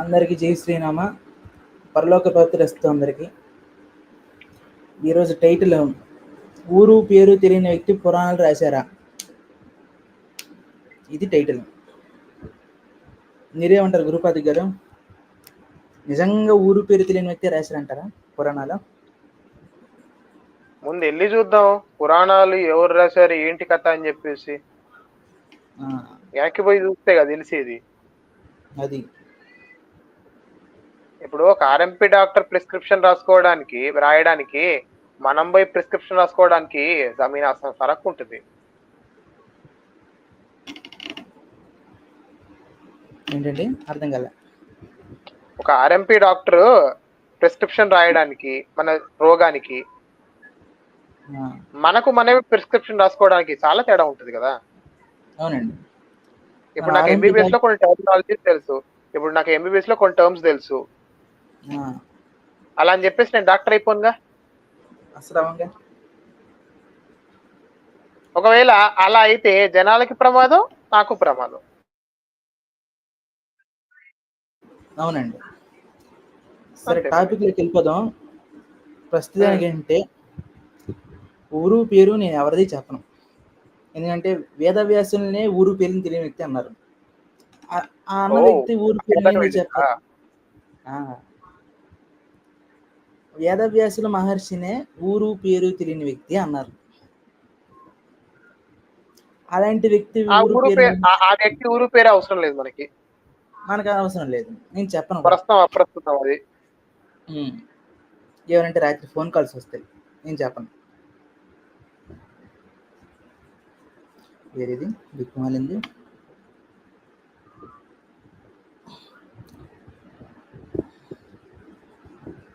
అందరికీ జై శ్రీరామ. పరలోక పవిత్రస్తు అందరికీ. ఈరోజు టైటిల్ ఊరు పేరు తెలియని వ్యక్తి పురాణాలు రాశారా, ఇది టైటిల్. మీరేమంటారు గురుపాది గారు? నిజంగా ఊరు పేరు తెలియని వ్యక్తి రాశారంటారా పురాణాలు? ముందు వెళ్ళి చూద్దాం పురాణాలు ఎవరు రాశారు ఏంటి కథ అని చెప్పేసి పోయి చూస్తే కదా తెలిసేది. అది ఇప్పుడు ఒక ఆర్ఎంపీ డాక్టర్ ప్రిస్క్రిప్షన్ రాయడానికి మనం పోయి ప్రిస్క్రిప్షన్ రాసుకోవడానికి జమీన్ అసలు ఫరక్ ఉంటుంది. ఏంటండి అర్థం కాలే? ఒక ఆర్ఎంపీ డాక్టర్ ప్రిస్క్రిప్షన్ రాయడానికి మన రోగానికి మనమే ప్రిస్క్రిప్షన్ రాసుకోవడానికి చాలా తేడా ఉంటుంది కదా. అవునండి. ఇప్పుడు నాకు ఎంబీబీఎస్ లో కొన్ని టర్మినాలజీస్ తెలుసు, ఇప్పుడు నాకు ఎంబీబీఎస్ లో కొన్ని టర్మ్స్ తెలుసు, అలా అని చెప్పేసి నేను డాక్టర్ అయిపోనుగా. అసలు ఒకవేళ అలా అయితే జనాలకి ప్రమాదం, నాకు ప్రమాదం. అవునండి. సరే, టాపిక్ లోకి వెళ్ళిపోదాం. ప్రస్తుతానికి అంటే ఊరు పేరు నేను ఎవరిది చెప్పను, ఎందుకంటే వేదవ్యాసులనే ఊరు పేరుని తెలియని వ్యక్తి అన్నారు. ఆ అన్న వ్యక్తి ఊరు పేరు చెప్పారు. వేదవ్యాసుల మహర్షినే ఊరు పేరు తెలియని వ్యక్తి అన్నారు. అలాంటి వ్యక్తి ఊరు పేరు అవసరం లేదు మనకు అవసరం లేదు, నేను చెప్పను. అప్రస్తుతం అది. ఏమంటే రాత్రి ఫోన్ కాల్స్ వస్తాయి, నేను చెప్పను. వేరేది దిక్కుమాలింది.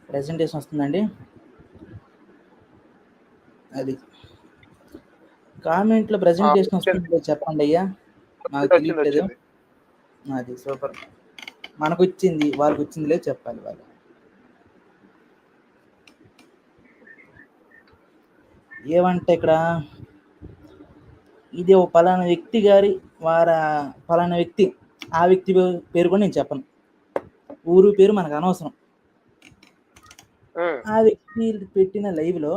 ప్రెజెంటేషన్ వస్తుందండి. అది కామెంట్లో ప్రెజెంటేషన్ వస్తుంది చెప్పండి అయ్యా, నాకు తెలియట్లేదు. అది సూపర్. మనకు వచ్చింది, వాళ్ళకి వచ్చింది లేదు చెప్పాలి. వాళ్ళు ఏమంటే ఇక్కడ ఇది ఒక పలానా వ్యక్తి గారి పలానా వ్యక్తి, ఆ వ్యక్తి పేరు కూడా నేను చెప్పను. ఊరు పేరు మనకు అనవసరం. ఆ వ్యక్తి పెట్టిన లైవ్ లో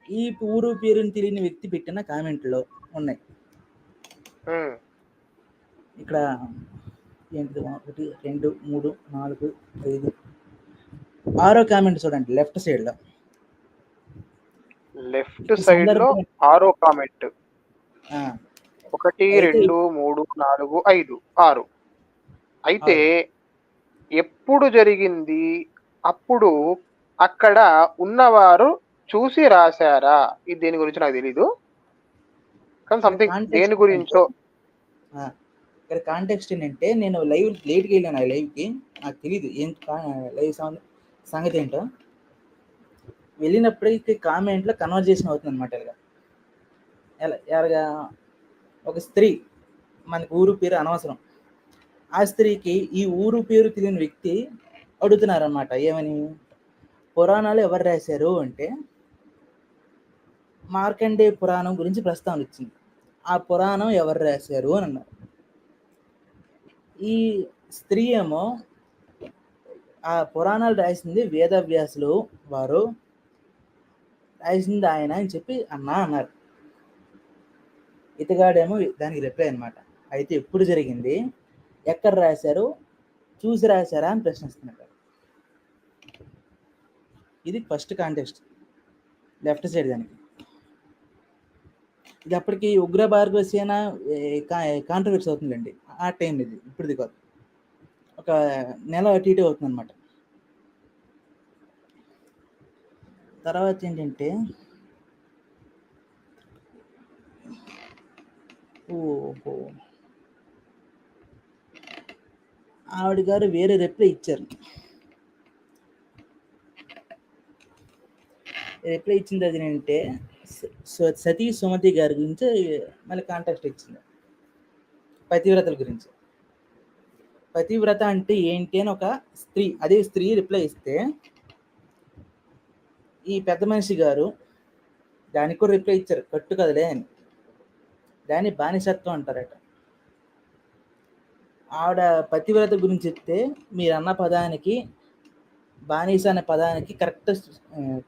ఈ ఊరు పేరుని తెలియని వ్యక్తి పెట్టిన కామెంట్లో ఉన్నాయి. ఇక్కడ ఏంటి, 1 2 3 4 5 6వ కామెంట్ చూడండి, లెఫ్ట్ సైడ్ లో. లెఫ్ట్ సైడ్ లో 6వ కామెంట్ 1 2 3 4 5 6. అయితే ఎప్పుడు జరిగింది, అప్పుడు అక్కడ ఉన్నవారు చూసి రాశారా? ఇది దేని గురించి నాకు తెలీదు, కానీ సంథింగ్ దేని గురించో. ఇక్కడ కాంటెక్స్ట్ ఏంటంటే, నేను లైవ్ లేట్కి వెళ్ళాను, ఆ లైవ్కి, నాకు తెలియదు ఏం లైవ్ సంగతి ఏంటో. వెళ్ళినప్పటికీ కామెంట్లో కన్వర్జేషన్ అవుతుంది అనమాట. ఎలాగా ఒక స్త్రీ, మనకు ఊరు పేరు అనవసరం, ఆ స్త్రీకి ఈ ఊరు పేరు తెలియని వ్యక్తి అడుగుతున్నారన్నమాట. ఏమని? పురాణాలు ఎవరు రాశారు అంటే మార్కండేయ పురాణం గురించి ప్రస్తావన వచ్చింది. ఆ పురాణం ఎవరు రాశారు అని అన్నారు. ఈ స్త్రీ ఏమో ఆ పురాణాలు రాసింది వేదవ్యాసులు వారు రాసింది ఆయన అని చెప్పి అన్నారు. ఇతగాడేమో దానికి రిప్లై అనమాట. అయితే ఎప్పుడు జరిగింది, ఎక్కడ రాశారు, చూసి రాశారా అని ప్రశ్నిస్తున్నారు. ఇది ఫస్ట్ కాంటెక్స్ట్, లెఫ్ట్ సైడ్. దానికి ఇది అప్పటికి ఉగ్ర భార్గవ సేన కాంట్రవర్సీ అవుతుందండి. ఆ టైం ఇది, ఇప్పుడుది కాదు, ఒక నెల అటు ఇటు అవుతుంది అనమాట. తర్వాత ఏంటంటే ఆవిడ గారు వేరే రిప్లై ఇచ్చారు. రిప్లై ఇచ్చింది అది ఏంటంటే సతీ సుమతి గారి గురించి మళ్ళీ కాంటాక్ట్ ఇచ్చింది, పతివ్రతల గురించి. పతివ్రత అంటే ఏంటి అని ఒక స్త్రీ, అదే స్త్రీ రిప్లై ఇస్తే ఈ పెద్ద మనిషి గారు దానికి కూడా రిప్లై ఇచ్చారు, కట్టు కదలే అని. దాన్ని బానిసత్వం అంటారట. ఆవిడ పతివ్రత గురించి చెప్తే మీరన్న పదానికి బానిస అనే పదానికి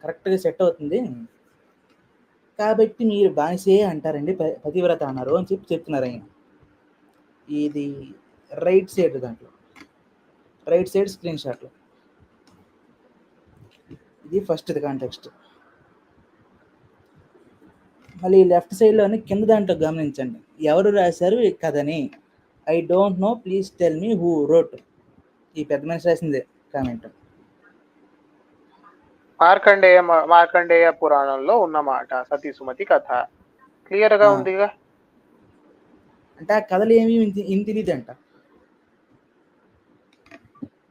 కరెక్ట్గా సెట్ అవుతుంది, కాబట్టి మీరు బానిసే అంటారండి, పతివ్రత అన్నారు అని చెప్తున్నారు ఆయన. ఇది రైట్ సైడ్, దాంట్లో రైట్ సైడ్ స్క్రీన్ షాట్లో ఇది ఫస్ట్ కాంటెక్స్ట్. మళ్ళీ లెఫ్ట్ సైడ్లోని కింద దాంట్లో గమనించండి, ఎవరు రాశారు ఈ కథని, I don't know please tell me who wrote. ఈ పెద్ద మనిషి రాసిందే కామెంట్. మార్కండేయ పురాణంలో ఉన్నమాట సతీ సుమతి కథ, క్లియర్ గా ఉందిగా. అంటే ఆ కథలు ఏమి ఇన్ తెలియదంట.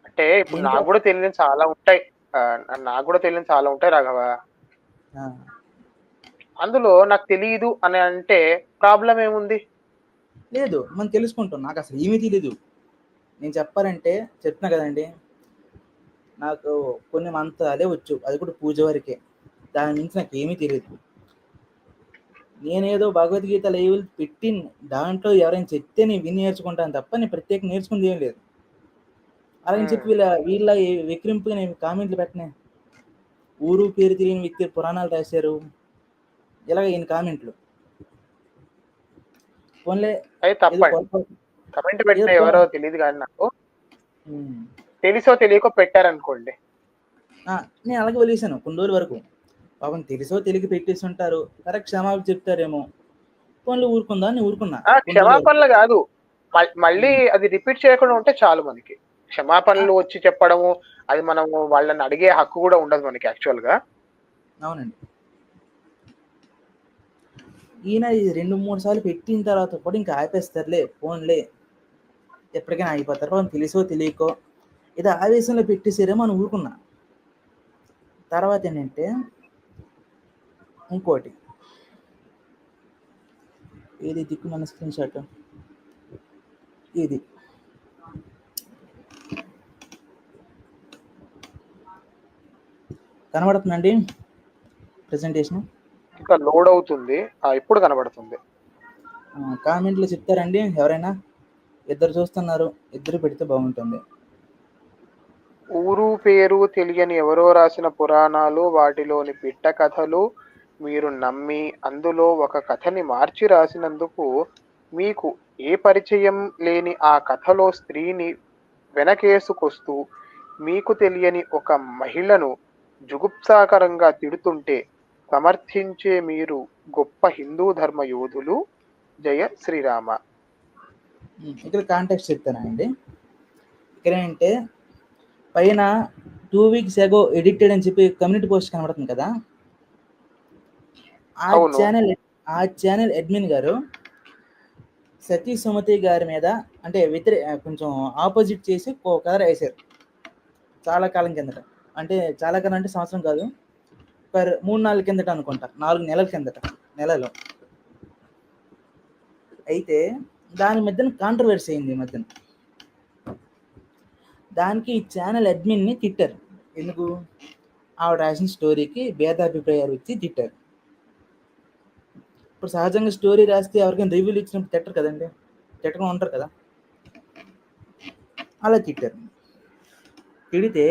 అంటే ఇప్పుడు నాకు కూడా తెలియని చాలా ఉంటాయి, రాఘవ. అందులో నాకు తెలియదు అని అంటే ప్రాబ్లం ఏముంది? లేదు, మనం తెలుసుకుంటాం. నాకు అసలు ఏమీ తెలీదు. నేను చెప్పాలంటే చెప్తున్నా కదండి, నాకు కొన్ని మంత్రాలే వచ్చు, అది కూడా పూజ వరకే. దాని నుంచి నాకు ఏమీ తెలియదు. నేనేదో భగవద్గీత లైవ్లు పెట్టి దాంట్లో ఎవరైనా చెప్తే నేను విని నేర్చుకుంటాను తప్ప నేను ప్రత్యేకంగా నేర్చుకుంది ఏం లేదు. అలాగని చెప్పి వీళ్ళ విక్రింపుగా నేను కామెంట్లు పెట్టినా, ఊరు పేరు తెలియని వ్యక్తి పురాణాలు రాశారు ఇలాగ ఈయన కామెంట్లు. పోన్లే, కమెంట్ పెట్టిన ఎవరో తెలియదు కానీ నాకు తెలుసో తెలియకో పెట్టారనుకోండి, నేను అలాగే వదిలేసాను కొన్ని రోజుల వరకు. పాపం తెలుసో తెలియక పెట్టేసి ఉంటారు, కరెక్ట్ క్షమాపణ చెప్తారేమో, పోన్లే ఊరుకుందా అని ఊరుకున్నా. క్షమాపణలు కాదు, మళ్ళీ అది రిపీట్ చేయకుండా ఉంటే చాలు. మనకి క్షమాపణలు వచ్చి చెప్పడము, అది మనము వాళ్ళని అడిగే హక్కు కూడా ఉండదు మనకి యాక్చువల్ గా. అవునండి. ఈయన 2-3 సార్లు పెట్టిన తర్వాత కూడా ఇంకా ఆపేస్తారులే, ఫోన్లే ఎప్పటికైనా ఆగిపోతారు, తెలుసో తెలియకో ఏదో ఆవేశంలో పెట్టేసారేమో అని ఊరుకున్నా. తర్వాత ఏంటంటే ఇంకోటి, ఏది దిక్కు మన స్క్రీన్ షాట్ ఇది కనబడుతుందండి ప్రెజెంటేషన్? ఇంకా లోడ్ అవుతుంది, ఇప్పుడు కనబడుతుంది. కామెంట్లో చెప్తారండి ఎవరైనా? ఇద్దరు చూస్తున్నారు, ఇద్దరు పెడితే బాగుంటుంది. ఊరు పేరు తెలియని ఎవరో రాసిన పురాణాలు, వాటిలోని పిట్ట కథలు మీరు నమ్మి అందులో ఒక కథని మార్చి రాసినందుకు మీకు ఏ పరిచయం లేని ఆ కథలో స్త్రీని వెనకేసుకొస్తూ మీకు తెలియని ఒక మహిళను జుగుప్సాకరంగా తిడుతుంటే సమర్థించే మీరు గొప్ప హిందూ ధర్మ యోధులు. జయ శ్రీరామ. ఇక్కడ కాంటాక్ట్ చెప్తానండి. ఇక్కడ ఏంటంటే పైన 2 weeks ago ఎడిటెడ్ అని చెప్పి కమ్యూనిటీ పోస్ట్ కనబడుతుంది కదా, ఆ ఛానల్ అడ్మిన్ గారు సతీ సుమతి గారి మీద అంటే కొంచెం ఆపోజిట్ చేసి ఒక కథ రాశారు చాలా కాలం కిందట. అంటే చాలా కాలం అంటే సంవత్సరం కాదు, ఒక 3-4 కిందట అనుకుంటా, 4 నెలల కిందట, నెలలో. అయితే దాని మధ్యన కాంట్రవర్సీ అయింది. ఈ మధ్యన దానికి ఈ ఛానల్ అడ్మిన్ని తిట్టారు. ఎందుకు? ఆవిడ రాసిన స్టోరీకి భేదాభిప్రాయాలు వచ్చి తిట్టారు. ఇప్పుడు సహజంగా స్టోరీ రాస్తే ఎవరికైనా రివ్యూలు ఇచ్చినప్పుడు తిట్టరు కదండి, తిట్టకుండా ఉంటారు కదా. అలా తిట్టారు. తిడితే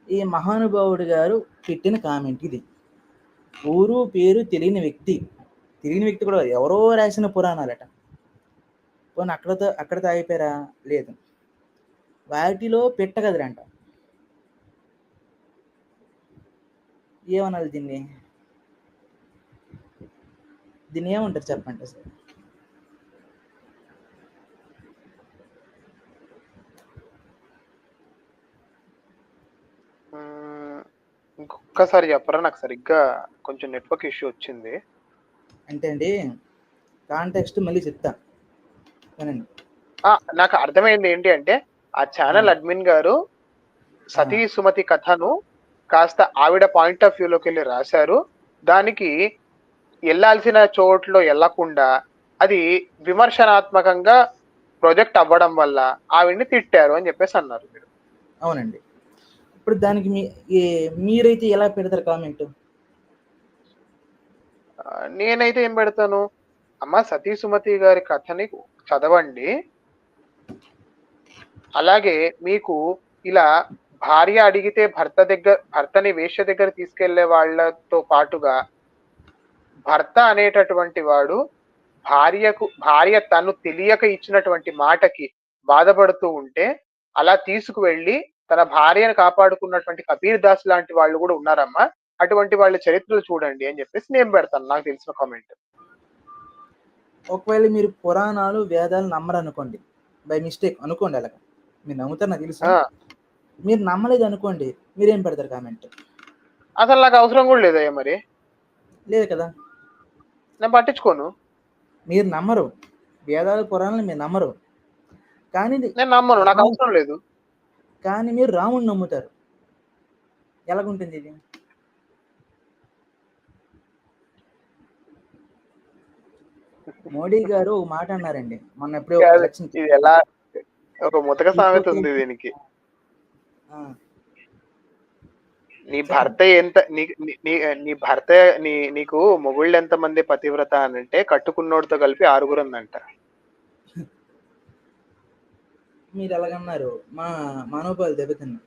ఈ మహానుభావుడు గారు పెట్టిన కామెంట్ ఇది. ఊరు పేరు తెలియని వ్యక్తి కూడా ఎవరో రాసిన పురాణాలట. పోనీ అక్కడతో అయిపోయారా? లేదు, వాటిలో పెట్టగదరంట. ఏమనాలి దీన్ని ఏమంటారు చెప్పండి సార్? ఇంకొకసారి చెప్పరా, నాకు సరిగ్గా కొంచెం నెట్వర్క్ ఇష్యూ వచ్చింది. అంటే అండి కాంటెక్స్ట్ మళ్ళీ చెప్తా. నాకు అర్థమైంది ఏంటి అంటే, ఆ ఛానల్ అడ్మిన్ గారు సతీ సుమతి కథను కాస్త ఆవిడ పాయింట్ ఆఫ్ వ్యూలోకి వెళ్ళి రాశారు. దానికి వెళ్ళాల్సిన చోట్లో వెళ్లకుండా అది విమర్శనాత్మకంగా ప్రొజెక్ట్ అవ్వడం వల్ల ఆవిడ్ని తిట్టారు అని చెప్పేసి అన్నారు మీరు. అవునండి. ఇప్పుడు దానికి మీరైతే ఎలా పెడతారు కామెంట్? నేనైతే ఏం పెడతాను, అమ్మ సతీ సుమతి గారి కథని చదవండి, అలాగే మీకు ఇలా భార్య అడిగితే భర్తని వేశ్య దగ్గర తీసుకెళ్లే వాళ్ళతో పాటుగా భర్త అనేటటువంటి వాడు భార్య తను తెలియక ఇచ్చినటువంటి మాటకి బాధపడుతూ ఉంటే అలా తీసుకువెళ్ళి తన భార్యను కాపాడుకున్నటువంటి కబీర్ దాస్ లాంటి వాళ్ళు కూడా ఉన్నారమ్మా. అటువంటి వాళ్ళ చరిత్రలు చూడండి అని చెప్పేసి నేను పెడతాను నాకు తెలిసిన కామెంట్. ఒకవేళ మీరు పురాణాలు వేదాలు నమ్మరు అనుకోండి, బై మిస్టేక్ అనుకోండి, అలాగా మీరు నమ్ముతారు నాకు తెలుసు. మీరు నమ్మలేదు అనుకోండి, మీరేం పెడతారు కామెంట్? అసలు నాకు అవసరం కూడా లేదయ్యా. మరి లేదు కదా, నేను పట్టించుకోను. మీరు నమ్మరు, వేదాలు పురాణాలు మీరు నమ్మరు, కానీ నేను నమ్మను, నాకు అవసరం లేదు. కానీ మీరు రాముడిని నమ్ముతారు. ఎలాగుంటుంది ఇది? మోడీ గారు ఒక మాట అన్నారండి మొన్న ఎప్పుడో ఎలక్షన్. ఇది ఎలా ఒక ముతక సామెత ఉంది దీనికి. నీ భర్త నీ భర్త నీకు మొగుళ్ళు ఎంత మంది పతివ్రత అని అంటే కట్టుకున్నోడితో కలిపి 6 అందంట. మీరు ఎలాగన్నారు? మా మనోపాలు దెబ్బతిన్నా.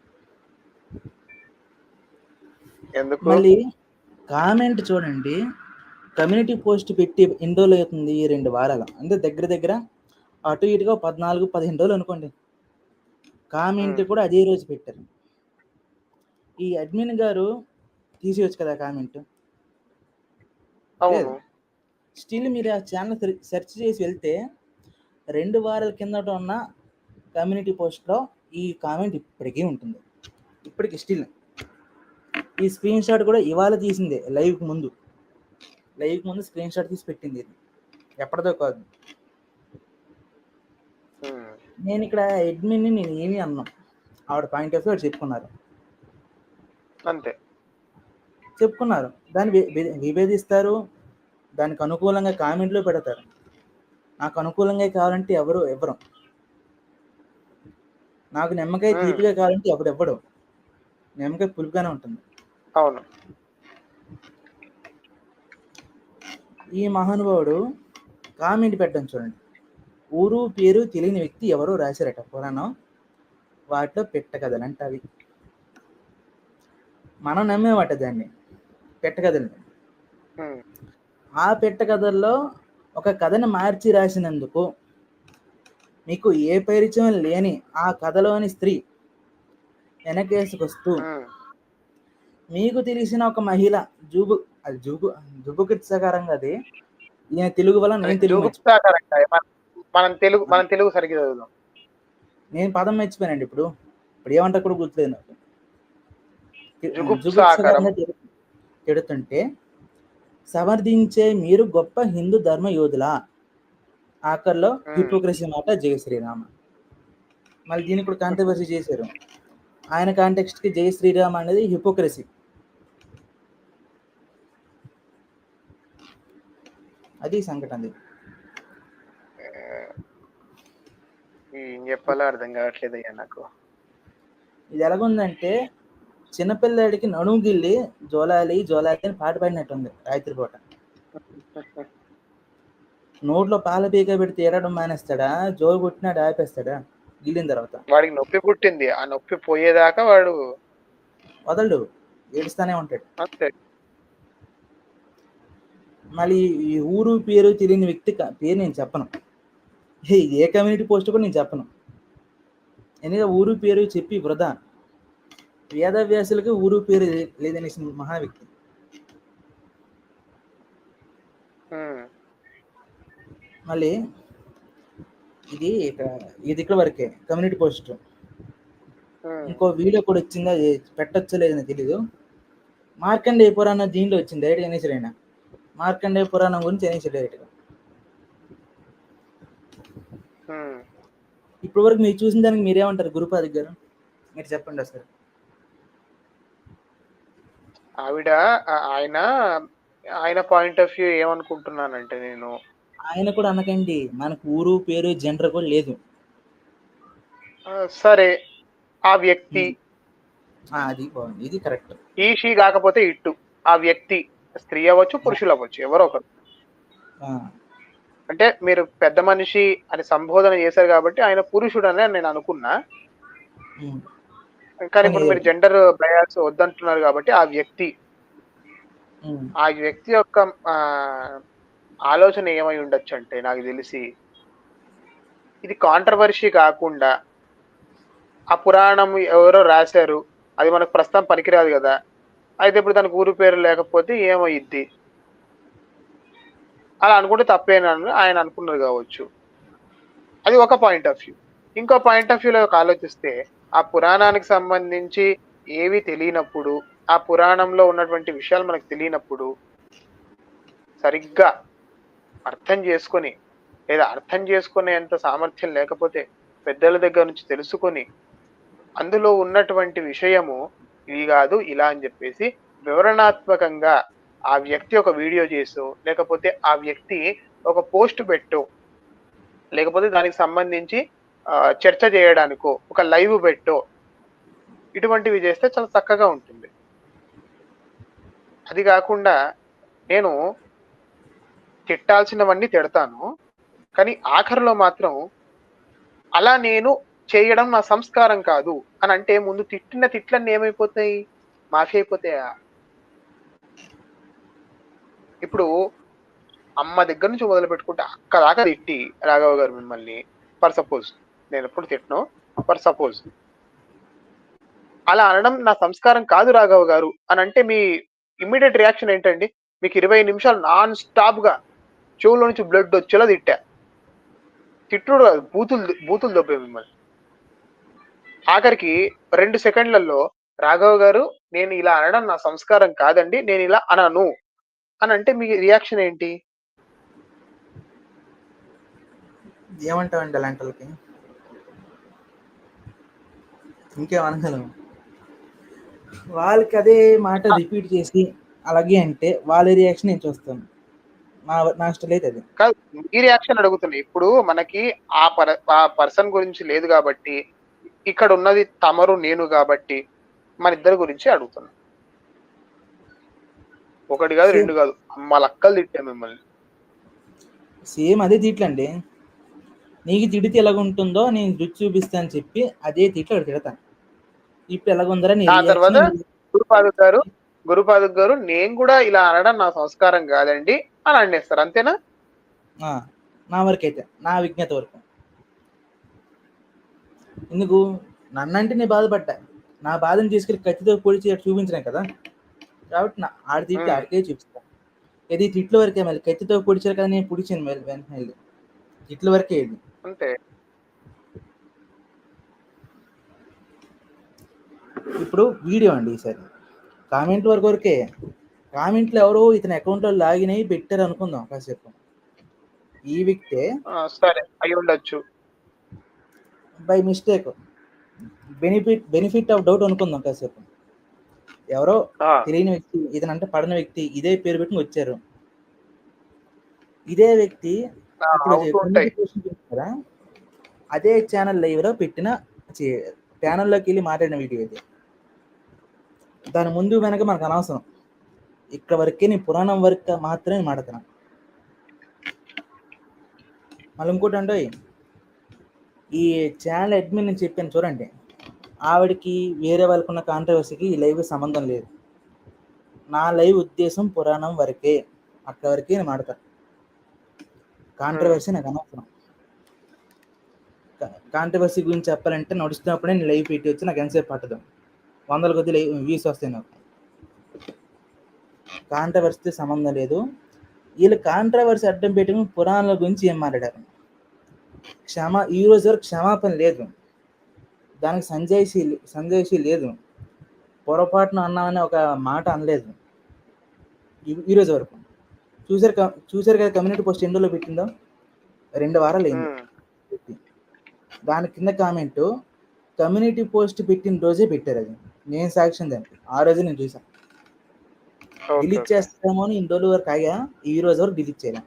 ఎందుకు? మళ్ళీ కామెంట్ చూడండి, కమ్యూనిటీ పోస్ట్ పెట్టి ఎన్ని రోజులు అవుతుంది? 2 వారాలు, అంటే దగ్గర దగ్గర అటు ఇటుగా 14-15 రోజులు అనుకోండి. కామెంట్ కూడా అదే రోజు పెట్టారు. ఈ అడ్మిన్ గారు తీసేయచ్చు కదా కామెంట్. స్టిల్ మీరు ఆ ఛానల్ సెర్చ్ చేసి వెళ్తే 2 వారాల కిందట ఉన్న కమ్యూనిటీ పోస్ట్లో ఈ కామెంట్ ఇప్పటికీ ఉంటుంది. ఇప్పటికి స్టిల్ ఈ స్క్రీన్ షాట్ కూడా ఇవాళ తీసిందే, లైవ్ ముందు స్క్రీన్ షాట్ తీసి పెట్టింది. ఇది ఎప్పటిదో కాదు. నేను ఇక్కడ అడ్మిన్ని నేను ఏమీ అన్నాం, ఆవిడ పాయింట్ ఆఫ్ వ్యూ చెప్పుకున్నారు అంతే. చెప్పుకున్నారు, దాన్ని విభేదిస్తారు, దానికి అనుకూలంగా కామెంట్లో పెడతారు. నాకు అనుకూలంగా కావాలంటే ఎవరు నాకు నిమ్మకాయ తీపిగా కావాలంటే ఎవడు నిమ్మకాయ పులుపుగానే ఉంటుంది. అవును. ఈ మహానుభావుడు కామెంట్ పెట్టడం చూడండి, ఊరు పేరు తెలియని వ్యక్తి ఎవరో రాశారట పురాణం, వాటిలో పెట్టకథలంట అవి. మనం నమ్మేవాట దాన్ని పెట్టకథలు. ఆ పెట్టకథల్లో ఒక కథని మార్చి రాసినందుకు మీకు ఏ పరిచయం లేని ఆ కథలోని స్త్రీ వెనకేసుకొస్తూ మీకు తెలిసిన ఒక మహిళ జుబుకిత్సకరంగా, అది ఈయన తెలుగు వల్ల నేను తెలుగు సరిగ్గా చదువుదాం. నేను పదం మర్చిపోయానండి. ఇప్పుడు ఏమంటా కూడా గుర్తులేదు నాకు. తిడుతుంటే సమర్థించే మీరు గొప్ప హిందూ ధర్మ యోధులా, ఆఖరిలో హిపోక్రసీ మాట జై శ్రీరామ. మళ్ళీ దీనికి కూడా కాంట్రవర్సీ చేశారు. ఆయన కాంటెక్స్ట్కి జై శ్రీరామ్ అనేది హిపోక్రసీ. అది సంఘటన. ఏం చెప్పాలో అర్థం కావట్లేదు అయ్యా నాకు. ఇది ఎలాగుందంటే చిన్నపిల్లాడికి నడుము గిల్లి జోలాలి అని పాట పాడినట్టుంది రాత్రి పూట. నోట్లో పాల పీక పెడితే ఏడడం మానేస్తాడా? జోరు కొట్టినాడు ఆపేస్తాడా? గిల్లిన తర్వాత వాడికి నొప్పి పుట్టింది, ఆ నొప్పి పోయేదాకా వాడు వదలడు, ఏడుస్తానే ఉంటాడు. మళ్ళీ ఈ ఊరు పేరు తెలియని వ్యక్తి పేరు నేను చెప్పను, ఏ కమ్యూనిటీ పోస్ట్ కూడా నేను చెప్పను. ఎందుకంటే ఊరు పేరు చెప్పి వృధా. వేదవ్యాసులకి ఊరు పేరు లేదనేసి మహా వ్యక్తి. మళ్ళీ ఇది ఇక్కడ వరకే కమ్యూనిటీ పోస్ట్. ఇంకో వీడియో కూడా వచ్చిందా, పెట్టచ్చో లేదని తెలీదు. మార్కండేయ పురాణం దీనిలో వచ్చింది డైరెక్ట్ అనేసాడు ఆయన. మార్కండేయ పురాణం గురించి అనేసాడు డైరెక్ట్గా. ఇప్పటి వరకు మీరు చూసిన దానికి మీరేమంటారు గురుపాది గారు? మీరు చెప్పండి అసలు. ఆయన పాయింట్ ఆఫ్ వ్యూ ఏమనుకుంటున్నానంటే, నేను ఆయన కూడా అనకండి, మనకు ఊరు పేరు జెండర్ కూడా లేదు. సరే, ఆ వ్యక్తి అది బాగుంది, ఇది కరెక్ట్. ఈషి కాకపోతే ఇట్టు, ఆ వ్యక్తి స్త్రీ అవ్వచ్చు పురుషులు అవ్వచ్చు, ఎవరో ఒకరు. అంటే మీరు పెద్ద మనిషి అని సంబోధన చేశారు కాబట్టి ఆయన పురుషుడనే నేను అనుకున్నా. ఉమ్, కానీ పోనీ ఇప్పుడు ఏదో మీరు ఒకటి. జెండర్ బయాస్ వద్దంటున్నారు కాబట్టి ఉమ్, ఆ వ్యక్తి యొక్క ఆలోచన ఏమై ఉండొచ్చు అంటే నాకు తెలిసి ఇది కాంట్రవర్సీ కాకుండా ఆ పురాణం ఎవరో రాశారు. అది మనకు ప్రస్తుతం పనికిరాదు కదా! అయితే ఇప్పుడు దానికి ఊరు పేరు లేకపోతే ఏమైద్ది? అలా అనుకుంటే తప్పేనని ఆయన అనుకున్నారు కావచ్చు. అది ఒక పాయింట్ ఆఫ్ వ్యూ. ఇంకో పాయింట్ ఆఫ్ వ్యూలో ఆలోచిస్తే ఆ పురాణానికి సంబంధించి ఏవి తెలియనప్పుడు, ఆ పురాణంలో ఉన్నటువంటి విషయాలు మనకు తెలియనప్పుడు సరిగ్గా అర్థం చేసుకొని లేదా అర్థం చేసుకునేంత సామర్థ్యం లేకపోతే పెద్దల దగ్గర నుంచి తెలుసుకొని అందులో ఉన్నటువంటి విషయము ఇది కాదు ఇలా అని చెప్పేసి వివరణాత్మకంగా ఆ వ్యక్తి ఒక వీడియో చేసో లేకపోతే ఆ వ్యక్తి ఒక పోస్ట్ పెట్టో లేకపోతే దానికి సంబంధించి చర్చ చేయడానికో ఒక లైవ్ పెట్టో ఇటువంటివి చేస్తే చాలా చక్కగా ఉంటుంది. అది కాకుండా నేను తిట్టాల్సినవన్నీ తిడతాను. కానీ ఆఖరిలో మాత్రం అలా నేను చేయడం నా సంస్కారం కాదు అని అంటే ముందు తిట్టిన తిట్లన్నీ ఏమైపోతాయి? మాఫీ అయిపోతాయా? ఇప్పుడు అమ్మ దగ్గర నుంచి మొదలు పెట్టుకుంటే అక్క దాకా తిట్టి రాఘవ గారు మిమ్మల్ని ఫర్ సపోజ్ నేను ఎప్పుడు తిట్టను ఫర్ సపోజ్ అలా అనడం నా సంస్కారం కాదు రాఘవ గారు అని అంటే మీ ఇమ్మీడియట్ రియాక్షన్ ఏంటండి? మీకు 20 నిమిషాలు నాన్ స్టాప్ గా చెవులో నుంచి బ్లడ్ వచ్చేలా తిట్టా. తిట్టుడు కాదు, బూతులు దొబ్బే మిమ్మల్ని. ఆఖరికి 2 సెకండ్లలో రాఘవ గారు నేను ఇలా అనడం నా సంస్కారం కాదండి, నేను ఇలా అనను అని అంటే మీ రియాక్షన్ ఏంటి? ఏమంటావండి అలాంటి వాళ్ళకి? ఇంకేమనగలం? వాళ్ళకి అదే మాట రిపీట్ చేసి అలాగే అంటే వాళ్ళ రియాక్షన్ నేను చూస్తాను. నా ఇష్టం లేదు అది. కాదు, మీ రియాక్షన్ అడుగుతున్నా. ఇప్పుడు మనకి ఆ పర్సన్ గురించి లేదు కాబట్టి, ఇక్కడ ఉన్నది తమరు నేను కాబట్టి మన ఇద్దరి గురించి అడుగుతున్నా. ఒకటి కాదు, రెండు కాదు, అమ్మ లక్కలు తిట్టా మిమ్మల్ని. సేమ్ అదే తిట్లండి. నీకు తిడితే ఎలాగుంటుందో నేను రుచి చూపిస్తా అని చెప్పి అదే తిట్లు అక్కడ తిడతాను. ఇప్పుడు ఎలాగుందరా నీ ఆ తర్వాత రియాక్షన్? గురుపాదుక్ గారు నేను కూడా ఇలా అనడం నా సంస్కారం కాదండి అని అనేస్తారు. అంతేనా? నా వరకు అయితే, నా విజ్ఞత వరకు. ఎందుకు నన్నంటే నేను బాధపడ్డా, నా బాధను తీసుకెళ్ళి కత్తితో పొడిచి చూపించలేం కదా, కాబట్టి ఆడి తిట్టి ఆడికే చూపిస్తా. ఇది తిట్ల వరకే, మళ్ళీ కత్తితో పొడిచారు కదా నేను పొడిచాను మళ్ళీ వెంటనే వెళ్ళి తిట్ల వరకే. ఇది అంతే. ఇప్పుడు వీడియో అండి, ఈసారి కామెంట్ వరకే. కామెంట్లు ఎవరో ఇతని అకౌంట్లో లాగిన్ అయ్యి పెట్టారు అనుకుందాం కాసేపు. ఈ వ్యక్తే సరే అయి ఉండొచ్చు, by mistake benefit of doubt అనుకుందాం కాసేపు. ఎవరో తెలియని వ్యక్తి, ఇతనంటే పడని వ్యక్తి ఇదే పేరు పెట్టుకుని వచ్చారు. ఇదే వ్యక్తి కదా అదే ఛానల్ లైవ్ లో పెట్టిన ఛానల్లోకి వెళ్ళి మాట్లాడిన వీడియో ఇది. దాని ముందు వెనక మనకు అనవసరం, ఇక్కడ వరకే నేను పురాణం వరకు మాత్రమే మాట్లాడుతున్నాను. మళ్ళీ ఇంకోటి అంటే, ఈ ఛానల్ అడ్మిన్ నేను చెప్పాను చూడండి, ఆవిడకి వేరే వాళ్ళకున్న కాంట్రవర్సీకి ఈ లైవ్ సంబంధం లేదు. నా లైవ్ ఉద్దేశం పురాణం వరకే, అక్కడ వరకే నేను మాట్లాడతాను. కాంట్రవర్సీ నాకు అనవసరం. కాంట్రవర్సీ గురించి చెప్పాలంటే నడుస్తున్నప్పుడే నేను లైవ్ పెట్టి వచ్చి నాకు ఎంతసేపు పట్టదు, 100 కొద్ది లైవ్ వ్యూస్ వస్తాయి నాకు. కాంట్రవర్సీతో సంబంధం లేదు. వీళ్ళు కాంట్రవర్సీ అడ్డం పెట్టుకుని పురాణాల గురించి ఏం మాట్లాడారు? ఈ రోజు వరకు క్షమాపణ లేదు, దానికి సంజయశీ లేదు, పొరపాటున అన్నామని ఒక మాట అనలేదు ఈరోజు వరకు. చూసారు కదా కమ్యూనిటీ పోస్ట్ ఎన్ని రోజుల్లో పెట్టిందో? 2 వారాలు అయింది. దాని కింద కామెంట్ కమ్యూనిటీ పోస్ట్ పెట్టిన రోజే పెట్టారు, అది నేను సాక్ష్యం దానికి. ఆ రోజే నేను చూసాను. డిలీట్ చేస్తామో అని ఇన్ని రోజుల వరకు ఆగా, ఈ రోజు వరకు డిలీట్ చేయలేం.